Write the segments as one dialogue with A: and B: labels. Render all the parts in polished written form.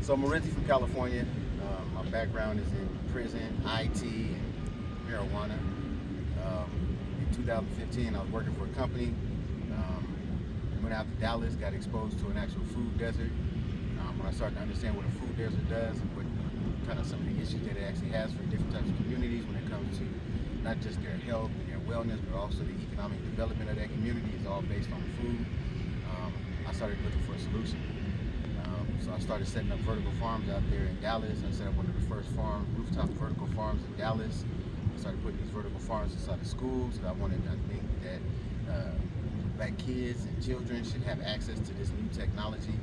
A: So I'm originally from California. My background is in prison, IT, and marijuana. In 2015, I was working for a company. Went out to Dallas, got exposed to an actual food desert. When I started to understand what a food desert does and what kind of some of the issues that it actually has for different types of communities when it comes to not just their health and their wellness, but also the economic development of that community is all based on food. I started looking for a solution. So I started setting up vertical farms out there in Dallas. I set up one of the first rooftop vertical farms in Dallas. I started putting these vertical farms inside the schools. I think that black kids and children should have access to this new technology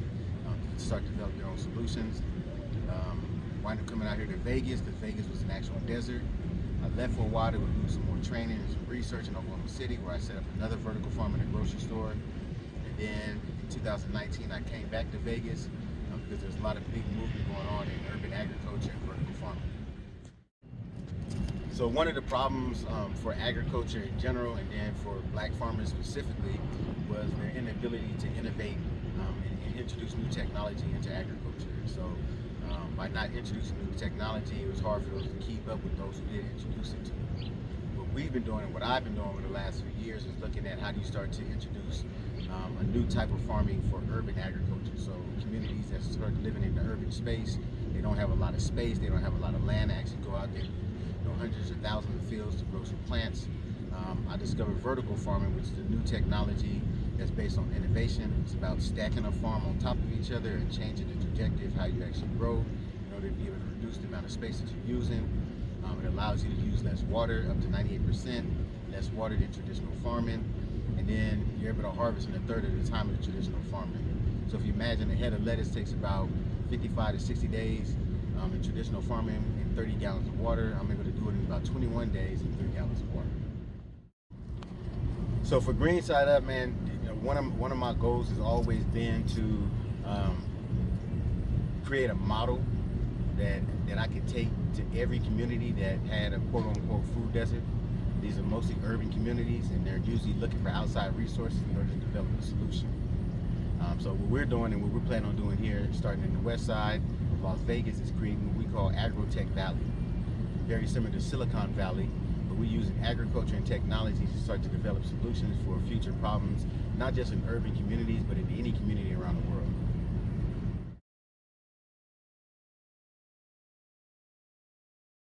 A: to start to develop their own solutions. Wind up coming out here to Vegas because Vegas was an actual desert. I left for a while to go do some more training and some research in Oklahoma City, where I set up another vertical farm in a grocery store. And then in 2019, I came back to Vegas because there's a lot of big movement going on in urban agriculture and vertical farming. So one of the problems for agriculture in general, and then for black farmers specifically, was their inability to innovate and introduce new technology into agriculture. So by not introducing new technology, it was hard for those to keep up with those who did introduce it to them. What we've been doing and what I've been doing over the last few years is looking at how do you start to introduce a new type of farming for urban agriculture. So communities that start living in the urban space, they don't have a lot of space, they don't have a lot of land to actually go out there, hundreds of thousands of fields to grow some plants. I discovered vertical farming, which is a new technology that's based on innovation. It's about stacking a farm on top of each other and changing the trajectory of how you actually grow in order to be able to reduce the amount of space that you're using. It allows you to use less water, up to 98%, less water than traditional farming, and then you're able to harvest in a third of the time of the traditional farming. So if you imagine a head of lettuce takes about 55 to 60 days in traditional farming and 30 gallons of water, I'm able to do it in about 21 days and 3 gallons of water. So for Green Side Up, man, one of my goals has always been to create a model that I could take to every community that had a quote-unquote food desert. These are mostly urban communities, and they're usually looking for outside resources in order to develop a solution. So what we're doing and what we're planning on doing here, starting in the west side of Las Vegas, is creating what we call Agrotech Valley. Very similar to Silicon Valley, but we're using agriculture and technology to start to develop solutions for future problems, not just in urban communities, but in any community around the world.